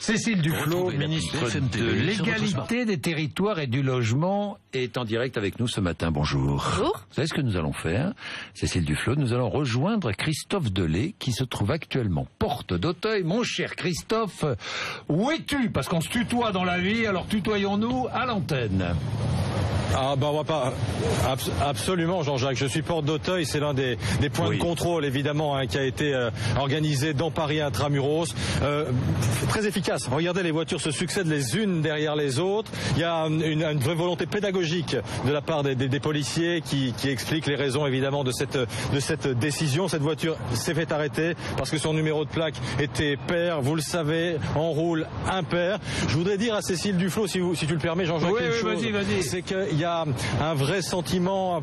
Cécile Duflot, ministre de l'Égalité des Territoires et du Logement, est en direct avec nous ce matin. Bonjour. Bonjour. Vous savez ce que nous allons faire, Cécile Duflot? Nous allons rejoindre Christophe Delay, qui se trouve actuellement porte d'Auteuil. Mon cher Christophe, où es-tu? Parce qu'on se tutoie dans la vie, alors tutoyons-nous à l'antenne. Ah bah on va pas absolument Jean-Jacques, je suis porte d'Auteuil, c'est l'un des points de contrôle évidemment qui a été organisé dans Paris intramuros, très efficace. Regardez, les voitures se succèdent les unes derrière les autres. Il y a une vraie volonté pédagogique de la part des policiers qui expliquent les raisons évidemment de cette décision. Cette voiture s'est fait arrêter parce que son numéro de plaque était pair, vous le savez, on roule impair. Je voudrais dire à Cécile Duflot, si tu le permets Jean-Jacques, vas-y. C'est qu'il y a un vrai sentiment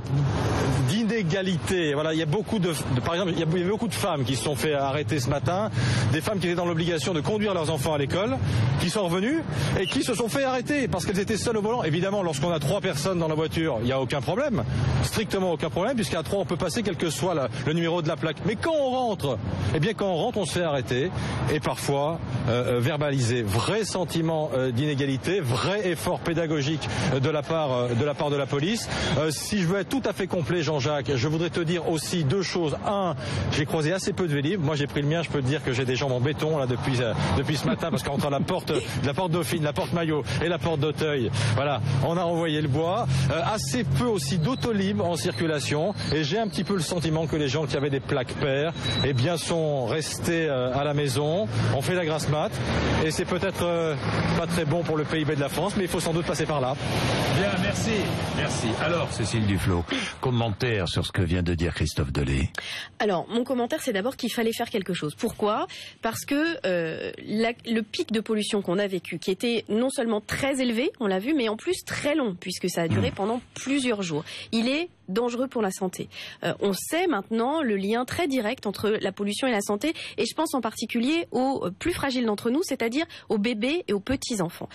d'inégalité. Voilà, il y a beaucoup par exemple, il y a beaucoup de femmes qui se sont fait arrêter ce matin, des femmes qui étaient dans l'obligation de conduire leurs enfants à l'école, qui sont revenues et qui se sont fait arrêter parce qu'elles étaient seules au volant. Évidemment, lorsqu'on a 3 personnes dans la voiture, il n'y a aucun problème, strictement aucun problème, puisqu'à 3 on peut passer quel que soit le numéro de la plaque. Mais quand on rentre, on se fait arrêter et parfois verbaliser. Vrai sentiment d'inégalité, vrai effort pédagogique de la part de la police. Si je veux être tout à fait complet, Jean-Jacques, je voudrais te dire aussi 2 choses. 1, j'ai croisé assez peu de Vélib. Moi, j'ai pris le mien. Je peux te dire que j'ai des jambes en béton là depuis ce matin, parce qu'entre la porte Dauphine, la porte Maillot et la porte d'Auteuil, voilà, on a renvoyé le bois. Assez peu aussi d'autolib en circulation. Et j'ai un petit peu le sentiment que les gens qui avaient des plaques paires, sont restés à la maison. On fait la grasse mat. Et c'est peut-être pas très bon pour le PIB de la France, mais il faut sans doute passer par là. Bien, merci. Alors, Cécile Duflot, commentaire sur ce que vient de dire Christophe Delay. Alors, mon commentaire, c'est d'abord qu'il fallait faire quelque chose. Pourquoi? Parce que le pic de pollution qu'on a vécu, qui était non seulement très élevé, on l'a vu, mais en plus très long, puisque ça a duré pendant plusieurs jours. Il est dangereux pour la santé. On sait maintenant le lien très direct entre la pollution et la santé, et je pense en particulier aux plus fragiles d'entre nous, c'est-à-dire aux bébés et aux petits-enfants.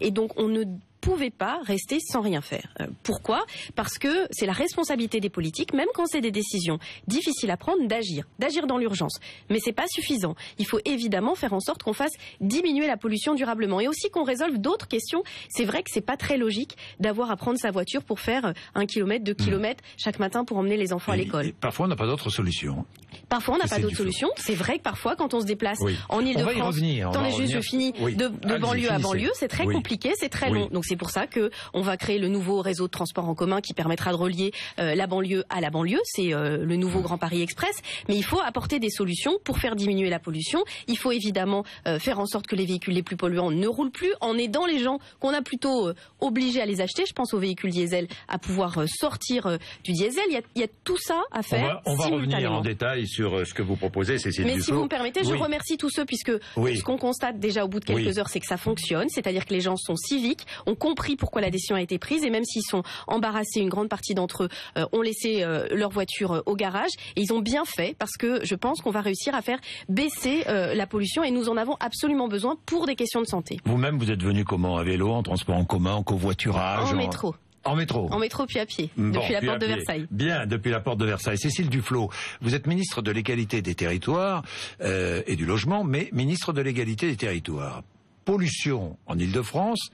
Et donc, on ne pouvait pas rester sans rien faire. Pourquoi? Parce que c'est la responsabilité des politiques, même quand c'est des décisions difficiles à prendre, d'agir dans l'urgence. Mais c'est pas suffisant. Il faut évidemment faire en sorte qu'on fasse diminuer la pollution durablement et aussi qu'on résolve d'autres questions. C'est vrai que c'est pas très logique d'avoir à prendre sa voiture pour faire 1 kilomètre, 2 kilomètres chaque matin pour emmener les enfants à l'école. Et parfois on n'a pas d'autre solution. Parfois on n'a pas d'autre solution. C'est vrai que parfois quand on se déplace en Ile-de-France, je finis de banlieue à banlieue, c'est très compliqué, c'est très long. Donc c'est pour ça que on va créer le nouveau réseau de transport en commun qui permettra de relier la banlieue à la banlieue. C'est le nouveau Grand Paris Express. Mais il faut apporter des solutions pour faire diminuer la pollution. Il faut évidemment faire en sorte que les véhicules les plus polluants ne roulent plus, en aidant les gens qu'on a plutôt obligés à les acheter. Je pense aux véhicules diesel, à pouvoir sortir du diesel. Il y a tout ça à faire. On va revenir en détail sur ce que vous proposez, Cécile Duflot. Mais si vous me permettez, je remercie tous ceux, puisque ce qu'on constate déjà au bout de quelques heures, c'est que ça fonctionne. C'est-à-dire que les gens sont civiques, ont compris pourquoi la décision a été prise, et même s'ils sont embarrassés, une grande partie d'entre eux ont laissé leur voiture au garage, et ils ont bien fait, parce que je pense qu'on va réussir à faire baisser la pollution, et nous en avons absolument besoin pour des questions de santé. Vous-même, vous êtes venu comment? À vélo, en transport en commun, en covoiturage? En métro. En métro. En métro puis à pied, depuis la porte de Versailles. Bien, depuis la porte de Versailles. Cécile Duflot, vous êtes ministre de l'égalité des territoires et du logement, mais ministre de l'égalité des territoires. Pollution en Ile-de-France,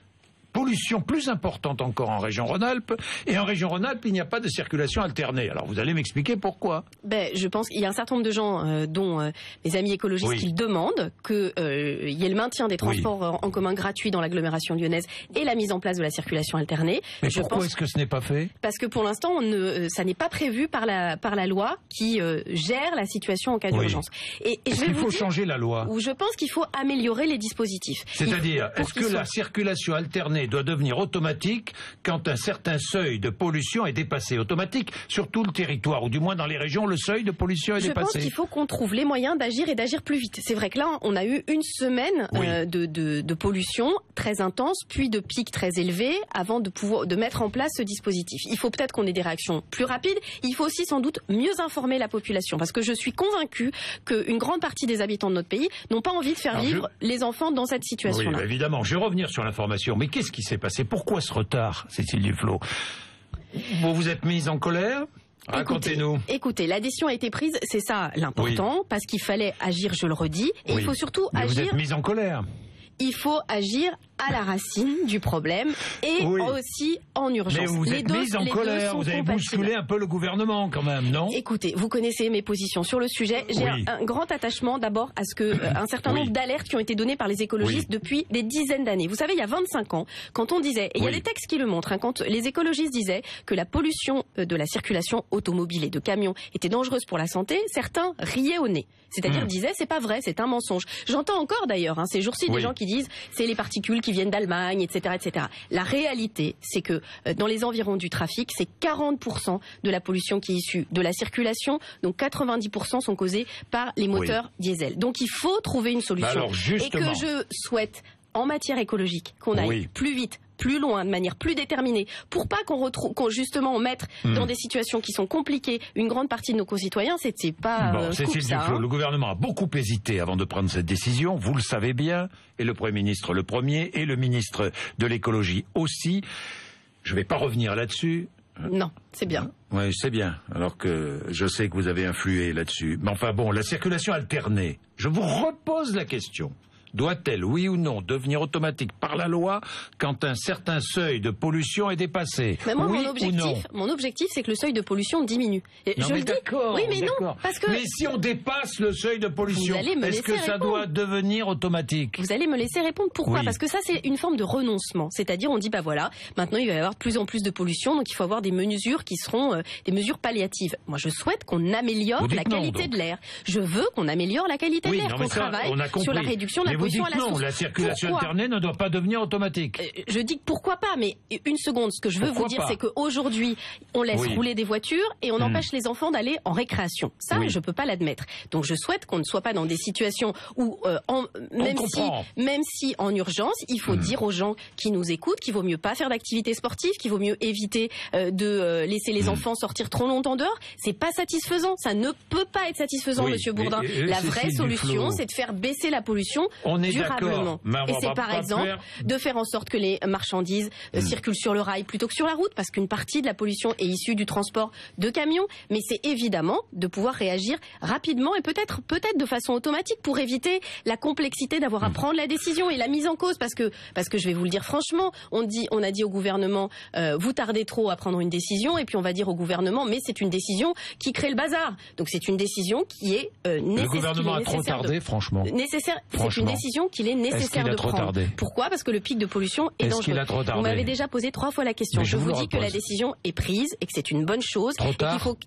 pollution plus importante encore en région Rhône-Alpes, et en région Rhône-Alpes, il n'y a pas de circulation alternée. Alors vous allez m'expliquer pourquoi. Je pense qu'il y a un certain nombre de gens, dont les amis écologistes, qui demandent qu'il y ait le maintien des transports en commun gratuits dans l'agglomération lyonnaise et la mise en place de la circulation alternée. Mais pourquoi est-ce que ce n'est pas fait? Parce que pour l'instant, ça n'est pas prévu par la loi qui gère la situation en cas d'urgence. Et est-ce qu'il faut changer la loi? Je pense qu'il faut améliorer les dispositifs. C'est-à-dire, est-ce que la circulation alternée doit devenir automatique quand un certain seuil de pollution est dépassé? Automatique sur tout le territoire, ou du moins dans les régions, le seuil de pollution est dépassé. Je pense qu'il faut qu'on trouve les moyens d'agir et d'agir plus vite. C'est vrai que là, on a eu une semaine de pollution très intense, puis de pics très élevés, avant de mettre en place ce dispositif. Il faut peut-être qu'on ait des réactions plus rapides. Il faut aussi sans doute mieux informer la population, parce que je suis convaincue qu'une grande partie des habitants de notre pays n'ont pas envie de faire vivre les enfants dans cette situation-là. Oui, évidemment. Je vais revenir sur l'information. Mais qu'est-ce qui s'est passé? Pourquoi ce retard, Cécile Duflot? Vous vous êtes mise en colère? Racontez-nous. Écoutez, la décision a été prise, c'est ça l'important, parce qu'il fallait agir, je le redis, et il faut surtout agir. Vous êtes mise en colère? il faut agir à la racine du problème et aussi en urgence. Mais vous êtes mise en colère, vous avez bousculé un peu le gouvernement quand même, non? Écoutez, vous connaissez mes positions sur le sujet. J'ai un grand attachement d'abord à ce que un certain nombre d'alertes qui ont été données par les écologistes depuis des dizaines d'années. Vous savez, il y a 25 ans, quand on disait, et il y a des textes qui le montrent, quand les écologistes disaient que la pollution de la circulation automobile et de camions était dangereuse pour la santé, certains riaient au nez. C'est-à-dire disaient, c'est pas vrai, c'est un mensonge. J'entends encore d'ailleurs, ces jours-ci, des gens qui disent, c'est les particules qui viennent d'Allemagne, etc., etc. La réalité, c'est que dans les environs du trafic, c'est 40% de la pollution qui est issue de la circulation, donc 90% sont causés par les moteurs diesel. Donc il faut trouver une solution. Et que je souhaite, en matière écologique, qu'on aille plus vite, plus loin, de manière plus déterminée, pour pas qu'on justement mette dans des situations qui sont compliquées une grande partie de nos concitoyens, c'est pas Cécile Duflot, le gouvernement a beaucoup hésité avant de prendre cette décision, vous le savez bien, et le Premier ministre le premier, et le ministre de l'écologie aussi. Je vais pas revenir là-dessus. Non, c'est bien. Oui, c'est bien, alors que je sais que vous avez influé là-dessus. Mais enfin bon, la circulation alternée, je vous repose la question. Doit-elle, oui ou non, devenir automatique par la loi quand un certain seuil de pollution est dépassé? Mais moi, mon objectif, c'est que le seuil de pollution diminue. D'accord. Oui, mais non, parce que... Mais si on dépasse le seuil de pollution, est-ce que ça doit devenir automatique? Vous allez me laisser répondre. Pourquoi? Parce que ça, c'est une forme de renoncement. C'est-à-dire, on dit, voilà, maintenant, il va y avoir de plus en plus de pollution, donc il faut avoir des mesures qui seront des mesures palliatives. Moi, je souhaite qu'on améliore la qualité de l'air. Je veux qu'on améliore la qualité de l'air, qu'on travaille sur la réduction de la pollution à la source. Non, la circulation alternée ne doit pas devenir automatique. Je dis que pourquoi pas, mais une seconde, ce que je veux vous dire, c'est qu'aujourd'hui, on laisse rouler des voitures et on empêche les enfants d'aller en récréation. Ça, je peux pas l'admettre. Donc je souhaite qu'on ne soit pas dans des situations où, même si en urgence, il faut dire aux gens qui nous écoutent qu'il vaut mieux pas faire d'activité sportive, qu'il vaut mieux éviter de laisser les enfants sortir trop longtemps dehors. C'est pas satisfaisant. Ça ne peut pas être satisfaisant, Monsieur Bourdin. La vraie solution, c'est de faire baisser la pollution durablement. Et c'est par exemple de faire en sorte que les marchandises circulent sur le rail plutôt que sur la route, parce qu'une partie de la pollution est issue du transport de camions. Mais c'est évidemment de pouvoir réagir rapidement et peut-être de façon automatique pour éviter la complexité d'avoir à prendre la décision et la mise en cause. Parce que je vais vous le dire franchement, on a dit au gouvernement vous tardez trop à prendre une décision, et puis on va dire au gouvernement mais c'est une décision qui crée le bazar. Donc c'est une décision qui est nécessaire. Le gouvernement a trop tardé, franchement. C'est une décision qu'il est nécessaire de prendre. Pourquoi? Parce que le pic de pollution est dangereux. Vous m'avez déjà posé 3 fois la question. Je vous dis que la décision est prise et que c'est une bonne chose.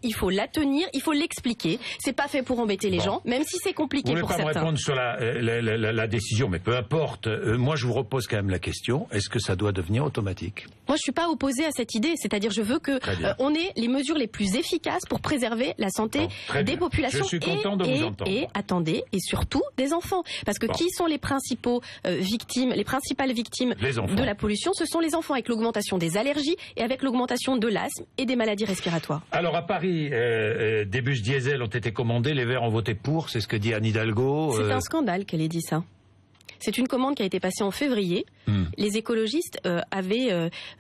Il faut la tenir, il faut l'expliquer. C'est pas fait pour embêter les gens, même si c'est compliqué pour certains. Vous ne voulez pas me répondre sur la décision, mais peu importe. Moi, je vous repose quand même la question. Est-ce que ça doit devenir automatique? Moi, je suis pas opposée à cette idée. C'est-à-dire, je veux que on ait les mesures les plus efficaces pour préserver la santé des populations. Je suis content de vous entendre. Et attendez, et surtout des enfants. Parce que qui sont les principales victimes de la pollution? Ce sont les enfants, avec l'augmentation des allergies et avec l'augmentation de l'asthme et des maladies respiratoires. Alors à Paris, des bus diesel ont été commandés, les Verts ont voté pour, c'est ce que dit Anne Hidalgo. C'est un scandale qu'elle ait dit ça. C'est une commande qui a été passée en février. Les écologistes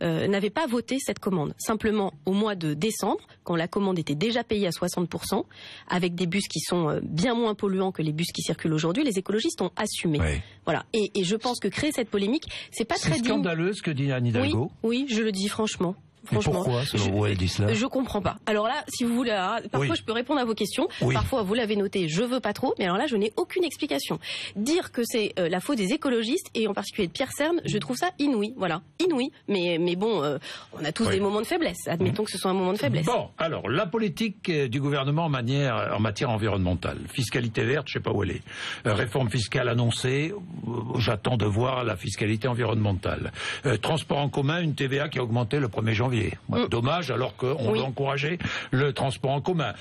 n'avaient pas voté cette commande. Simplement, au mois de décembre, quand la commande était déjà payée à 60%, avec des bus qui sont bien moins polluants que les bus qui circulent aujourd'hui, les écologistes ont assumé. Voilà. Et je pense que créer cette polémique, c'est pas très digne. C'est scandaleux ce que dit Anne Hidalgo. Oui, je le dis franchement. Franchement, pourquoi, selon vous, elle dit cela? Je comprends pas. Alors là, si vous voulez, parfois je peux répondre à vos questions. Parfois, vous l'avez noté, je veux pas trop. Mais alors là, je n'ai aucune explication. Dire que c'est la faute des écologistes, et en particulier de Pierre Cern, je trouve ça inouï. Voilà, inouï. Mais bon, on a tous des moments de faiblesse. Admettons que ce soit un moment de faiblesse. Bon, alors, la politique du gouvernement en matière environnementale. Fiscalité verte, je sais pas où elle est. Réforme fiscale annoncée, j'attends de voir la fiscalité environnementale. Transport en commun, une TVA qui a augmenté le 1er janvier. Dommage, alors qu'on veut encourager le transport en commun.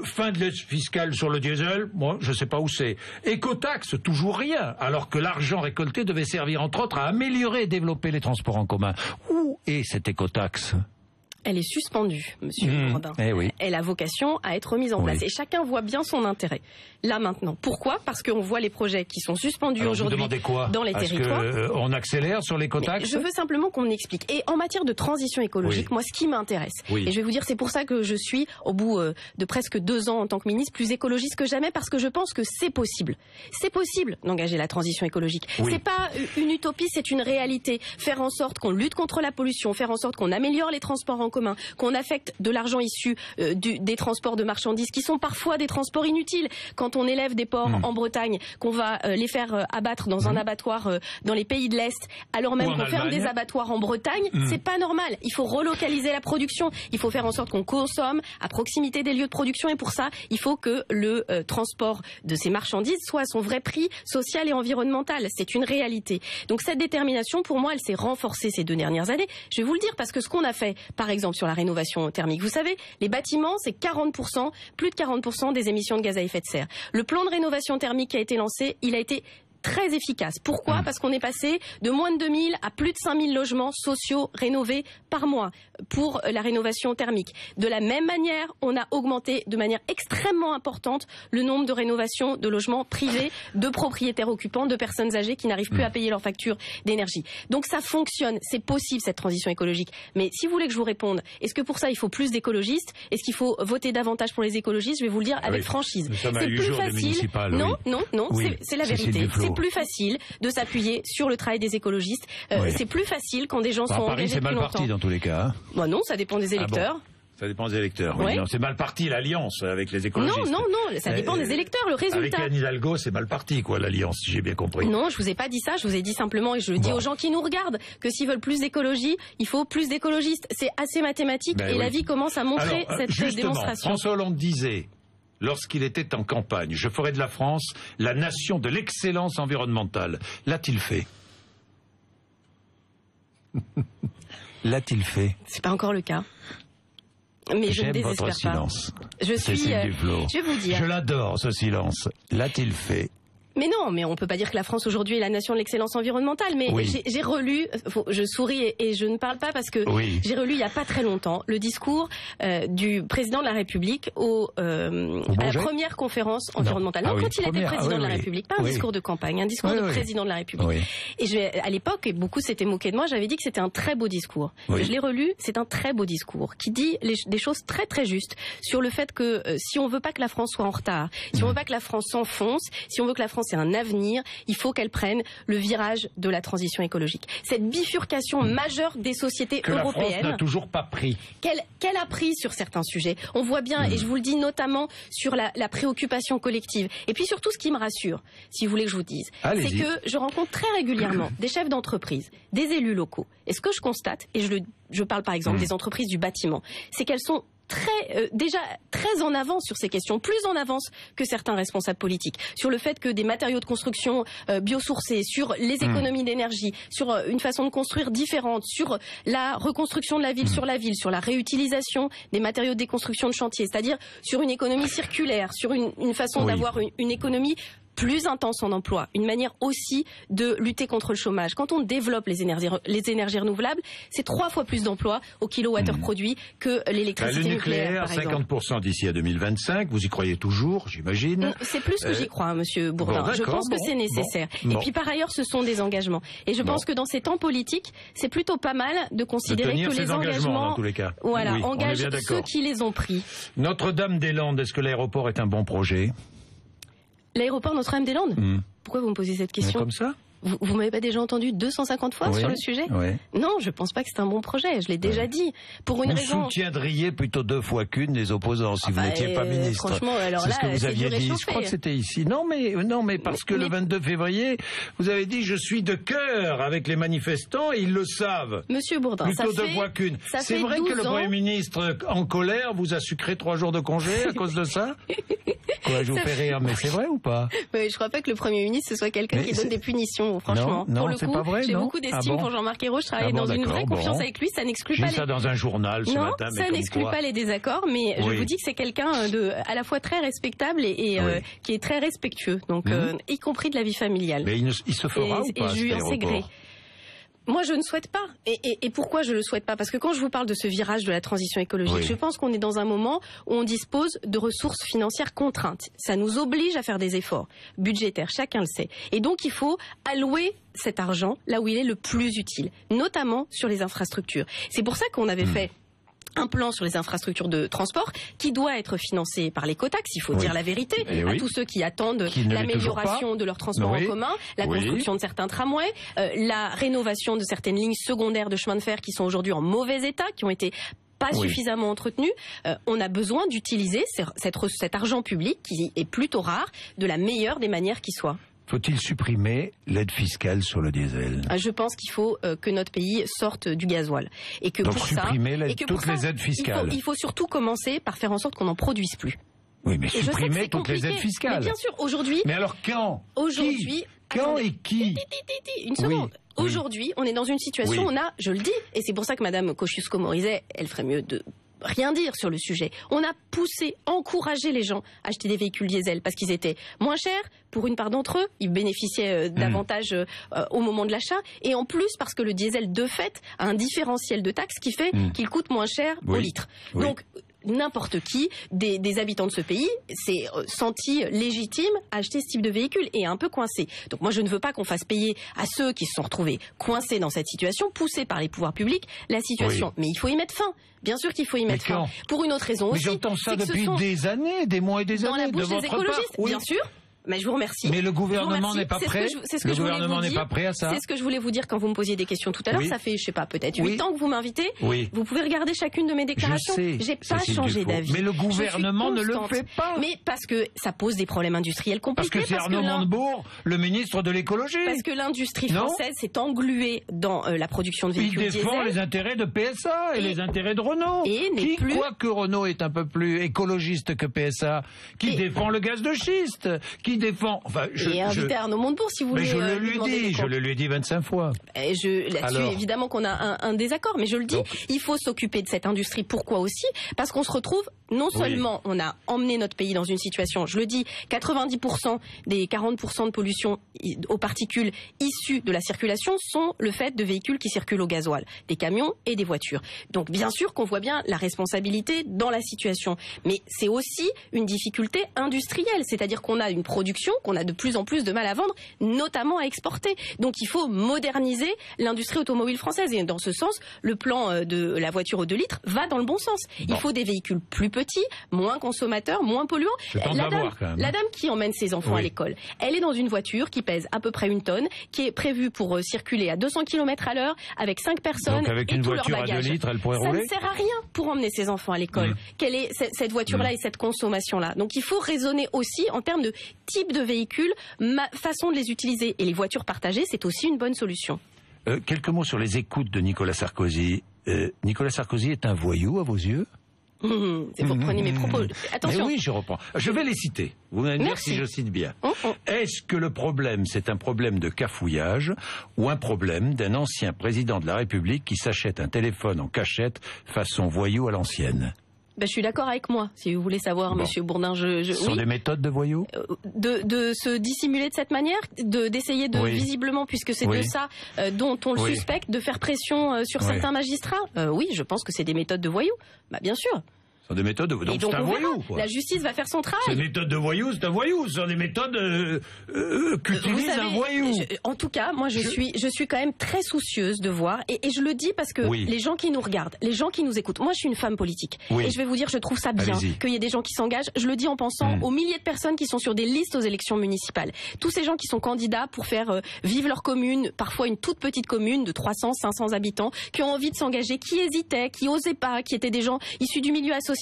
Fin de l'aide fiscale sur le diesel, moi, je sais pas où c'est. Écotaxe, toujours rien, alors que l'argent récolté devait servir, entre autres, à améliorer et développer les transports en commun. Où est cette écotaxe? elle est suspendue, Monsieur Bourdin. Oui. Elle a vocation à être remise en place. Et chacun voit bien son intérêt. Là maintenant. Pourquoi? Parce qu'on voit les projets qui sont suspendus aujourd'hui dans les territoires. On accélère sur l'écotaxe? Je veux simplement qu'on m'explique. Et en matière de transition écologique, moi, ce qui m'intéresse, et je vais vous dire, c'est pour ça que je suis, au bout de presque 2 ans en tant que ministre, plus écologiste que jamais, parce que je pense que c'est possible. C'est possible d'engager la transition écologique. C'est pas une utopie, c'est une réalité. Faire en sorte qu'on lutte contre la pollution, faire en sorte qu'on améliore les transports en commun, qu'on affecte de l'argent issu des transports de marchandises, qui sont parfois des transports inutiles. Quand on élève des porcs en Bretagne, qu'on va les faire abattre dans un abattoir dans les pays de l'Est, alors même qu'on ferme des abattoirs en Bretagne, c'est pas normal. Il faut relocaliser la production. Il faut faire en sorte qu'on consomme à proximité des lieux de production, et pour ça, il faut que le transport de ces marchandises soit à son vrai prix social et environnemental. C'est une réalité. Donc cette détermination, pour moi, elle s'est renforcée ces 2 dernières années. Je vais vous le dire parce que ce qu'on a fait, par exemple, sur la rénovation thermique, vous savez, les bâtiments, c'est 40%, plus de 40% des émissions de gaz à effet de serre. Le plan de rénovation thermique qui a été lancé, il a été très efficace. Pourquoi? Parce qu'on est passé de moins de 2000 à plus de 5000 logements sociaux rénovés par mois pour la rénovation thermique. De la même manière, on a augmenté de manière extrêmement importante le nombre de rénovations de logements privés de propriétaires occupants, de personnes âgées qui n'arrivent plus à payer leurs factures d'énergie. Donc ça fonctionne, c'est possible cette transition écologique. Mais si vous voulez que je vous réponde, est-ce que pour ça il faut plus d'écologistes? Est-ce qu'il faut voter davantage pour les écologistes? Je vais vous le dire avec franchise. C'est plus facile. Non, c'est la vérité. C'est plus facile de s'appuyer sur le travail des écologistes. C'est plus facile quand des gens sont engagés depuis longtemps. Paris, c'est mal parti dans tous les cas. Bah non, ça dépend des électeurs. Ça dépend des électeurs. Oui. C'est mal parti l'alliance avec les écologistes. Non, ça dépend des électeurs. Le résultat. Avec Anne Hidalgo, c'est mal parti, quoi, l'alliance, si j'ai bien compris. Non, je vous ai pas dit ça. Je vous ai dit simplement, et je le dis aux gens qui nous regardent, que s'ils veulent plus d'écologie, il faut plus d'écologistes. C'est assez mathématique, et la vie commence à montrer cette démonstration. François Hollande disait, lorsqu'il était en campagne, je ferai de la France la nation de l'excellence environnementale. L'a-t-il fait? L'a-t-il fait? C'est pas encore le cas. Mais je ne désespère votre silence. Je vais vous dire. Je l'adore, ce silence. L'a-t-il fait? Mais non, mais on peut pas dire que la France aujourd'hui est la nation de l'excellence environnementale. Mais j'ai relu, je souris et je ne parle pas parce que j'ai relu il y a pas très longtemps le discours du président de la République à la première conférence environnementale. Quand il était président de la République, pas un discours de campagne, un discours de président de la République. Et à l'époque, et beaucoup s'étaient moqués de moi, j'avais dit que c'était un très beau discours. Je l'ai relu, c'est un très beau discours qui dit des choses très très justes sur le fait que si on veut pas que la France soit en retard, si on veut pas que la France s'enfonce, si on veut que la France ait un avenir, il faut qu'elle prenne le virage de la transition écologique. Cette bifurcation majeure des sociétés européennes. Que la France n'a toujours pas pris. Qu'elle a pris sur certains sujets. On voit bien, et je vous le dis notamment sur la préoccupation collective. Et puis surtout, ce qui me rassure, si vous voulez que je vous dise, c'est que je rencontre très régulièrement des chefs d'entreprise, des élus locaux. Et ce que je constate, et je parle par exemple des entreprises du bâtiment, c'est qu'elles sont déjà très en avance sur ces questions, plus en avance que certains responsables politiques, sur le fait que des matériaux de construction biosourcés, sur les économies d'énergie, sur une façon de construire différente, sur la reconstruction de la ville, sur la réutilisation des matériaux de déconstruction de chantier, c'est-à-dire sur une économie circulaire, sur une façon d'avoir une économie plus intense en emploi, une manière aussi de lutter contre le chômage. Quand on développe les énergies renouvelables, c'est 3 fois plus d'emplois au kilowattheure produit que l'électricité nucléaire, par exemple. 50% d'ici à 2025, vous y croyez toujours, j'imagine? C'est plus que j'y crois, Monsieur Bourdin. Je pense que c'est nécessaire. Et puis par ailleurs, ce sont des engagements. Et je pense que dans ces temps politiques, c'est plutôt pas mal de considérer que les engagements, dans tous les cas. Engagent ceux qui les ont pris. Notre-Dame-des-Landes, est-ce que l'aéroport est un bon projet? L'aéroport Notre-Dame-des-Landes? Pourquoi vous me posez cette question? Comme ça? Vous m'avez pas déjà entendu 250 fois sur le sujet? Non, je pense pas que c'est un bon projet. Je l'ai déjà dit. Pour une raison. Vous soutiendriez plutôt 2 fois qu'une les opposants si vous n'étiez pas ministre. Franchement, alors c'est ce que vous aviez dit. Je crois que c'était ici. Non, mais parce que le 22 février, vous avez dit je suis de cœur avec les manifestants et ils le savent. Monsieur Bourdin, plutôt 2 fois qu'une. C'est vrai que le Premier ministre en colère vous a sucré 3 jours de congé à cause de ça? Quoi, je vous fais rire, mais c'est vrai ou pas? Je crois pas que le Premier ministre ce soit quelqu'un qui donne des punitions, franchement. Non, c'est pas vrai. J'ai beaucoup d'estime pour Jean-Marc Ayrault. Je travaille dans une vraie confiance avec lui. Ça n'exclut pas. J'ai ça dans un journal ce matin. Ça n'exclut pas les désaccords, mais je vous dis que c'est quelqu'un à la fois très respectable et qui est très respectueux, donc y compris de la vie familiale. Mais il se fera ou pas? Et je lui en sais gré. Moi, je ne souhaite pas. Et pourquoi je ne le souhaite pas? Parce que quand je vous parle de ce virage de la transition écologique, je pense qu'on est dans un moment où on dispose de ressources financières contraintes. Ça nous oblige à faire des efforts budgétaires, chacun le sait. Et donc, il faut allouer cet argent là où il est le plus utile, notamment sur les infrastructures. C'est pour ça qu'on avait fait un plan sur les infrastructures de transport qui doit être financé par l'écotaxe, il faut dire la vérité, à tous ceux qui attendent l'amélioration de leur transport en commun, la construction de certains tramways, la rénovation de certaines lignes secondaires de chemin de fer qui sont aujourd'hui en mauvais état, qui ont été pas suffisamment entretenues. On a besoin d'utiliser cet argent public qui est plutôt rare de la meilleure des manières qui soit. Faut-il supprimer l'aide fiscale sur le diesel? Je pense qu'il faut que notre pays sorte du gasoil. Et que donc pour supprimer toutes les aides fiscales. Il faut surtout commencer par faire en sorte qu'on n'en produise plus. Oui, mais supprimer toutes les aides fiscales. Mais bien sûr, aujourd'hui... Mais alors quand? Aujourd'hui... Quand et qui? Une seconde. Aujourd'hui, on est dans une situation où on a, je le dis, et c'est pour ça que Madame Kosciusko-Morizet, elle ferait mieux de rien dire sur le sujet. On a encouragé les gens à acheter des véhicules diesel parce qu'ils étaient moins chers pour une part d'entre eux. Ils bénéficiaient davantage au moment de l'achat. Et en plus, parce que le diesel, de fait, a un différentiel de taxe qui fait qu'il coûte moins cher au litre. Donc, n'importe qui, des habitants de ce pays, s'est senti légitime à acheter ce type de véhicule et un peu coincé. Donc moi, je ne veux pas qu'on fasse payer à ceux qui se sont retrouvés coincés dans cette situation, poussés par les pouvoirs publics, la situation. Mais il faut y mettre fin. Bien sûr qu'il faut y mettre fin. Pour une autre raison aussi. Mais j'entends ça depuis des années, des mois et des années. Dans la bouche des écologistes, bien sûr. Mais je vous remercie. Mais le gouvernement n'est pas prêt. Le gouvernement n'est pas prêt à ça. C'est ce que je voulais vous dire quand vous me posiez des questions tout à l'heure. Ça fait, je sais pas, peut-être 8 ans que vous m'invitez. Vous pouvez regarder chacune de mes déclarations. J'ai pas changé d'avis. Mais le gouvernement ne le fait pas. Mais parce que ça pose des problèmes industriels compliqués. Parce que c'est Arnaud Montebourg, le ministre de l'écologie. Parce que l'industrie française s'est engluée dans la production de véhicules diesel. Il défend les intérêts de PSA et les intérêts de Renault. Quoique Renault est un peu plus écologiste que PSA, qui défend le gaz de schiste, qui défend... Et invité Arnaud Montebourg, si vous voulez. Mais je le lui ai dit 25 fois. Là-dessus, évidemment qu'on a un désaccord, mais je le dis, il faut s'occuper de cette industrie. Pourquoi aussi? Parce qu'on se retrouve, non seulement on a emmené notre pays dans une situation, je le dis, 90% des 40% de pollution aux particules issues de la circulation sont le fait de véhicules qui circulent au gasoil, des camions et des voitures. Donc bien sûr qu'on voit bien la responsabilité dans la situation, mais c'est aussi une difficulté industrielle, c'est-à-dire qu'on a une production qu'on a de plus en plus de mal à vendre, notamment à exporter. Donc il faut moderniser l'industrie automobile française. Et dans ce sens, le plan de la voiture aux 2 litres va dans le bon sens. Il faut des véhicules plus petits, moins consommateurs, moins polluants. La dame qui emmène ses enfants à l'école, elle est dans une voiture qui pèse à peu près 1 tonne, qui est prévue pour circuler à 200 km à l'heure avec 5 personnes. Donc avec une voiture à 2 litres, elle pourrait rouler? Ça ne sert à rien pour emmener ses enfants à l'école. Quelle est cette voiture-là et cette consommation-là? Donc il faut raisonner aussi en termes de type de véhicule, façon de les utiliser. Et les voitures partagées, c'est aussi une bonne solution. Quelques mots sur les écoutes de Nicolas Sarkozy. Nicolas Sarkozy est un voyou à vos yeux? Vous reprenez mes propos. Attention. Mais oui, je reprends. Je vais les citer. Vous allez me dire si je cite bien. Est-ce que le problème, c'est un problème de cafouillage ou un problème d'un ancien président de la République qui s'achète un téléphone en cachette façon voyou à l'ancienne? Je suis d'accord avec moi, si vous voulez savoir, Monsieur Bourdin. Ce sont des méthodes de voyous? De se dissimuler de cette manière, d'essayer de visiblement, puisque c'est de ça dont on le suspecte, de faire pression sur certains magistrats. Oui, je pense que c'est des méthodes de voyous. Bien sûr. Ce sont des méthodes de voyous. Donc c'est un voyou, quoi. La justice va faire son travail. C'est une méthode de voyou, c'est un voyou. Ce sont des méthodes qu'utilise un voyou. En tout cas, moi je suis quand même très soucieuse de voir, et je le dis parce que les gens qui nous regardent, les gens qui nous écoutent, moi je suis une femme politique, et je vais vous dire, je trouve ça bien qu'il y ait des gens qui s'engagent. Je le dis en pensant aux milliers de personnes qui sont sur des listes aux élections municipales. Tous ces gens qui sont candidats pour faire vivre leur commune, parfois une toute petite commune de 300, 500 habitants, qui ont envie de s'engager, qui hésitaient, qui osaient pas, qui étaient des gens issus du milieu associatif.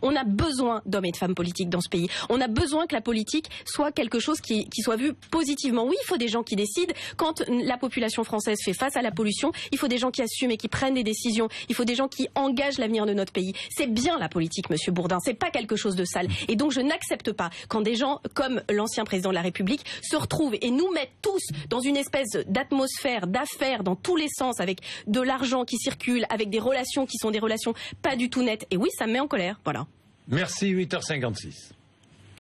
On a besoin d'hommes et de femmes politiques dans ce pays. On a besoin que la politique soit quelque chose qui soit vu positivement. Oui, il faut des gens qui décident. Quand la population française fait face à la pollution, il faut des gens qui assument et qui prennent des décisions. Il faut des gens qui engagent l'avenir de notre pays. C'est bien la politique, Monsieur Bourdin. C'est pas quelque chose de sale. Et donc je n'accepte pas quand des gens comme l'ancien président de la République se retrouvent et nous mettent tous dans une espèce d'atmosphère, d'affaires dans tous les sens, avec de l'argent qui circule, avec des relations qui sont des relations pas du tout nettes. Et oui, ça me met en colère. Voilà. Merci, 8h56.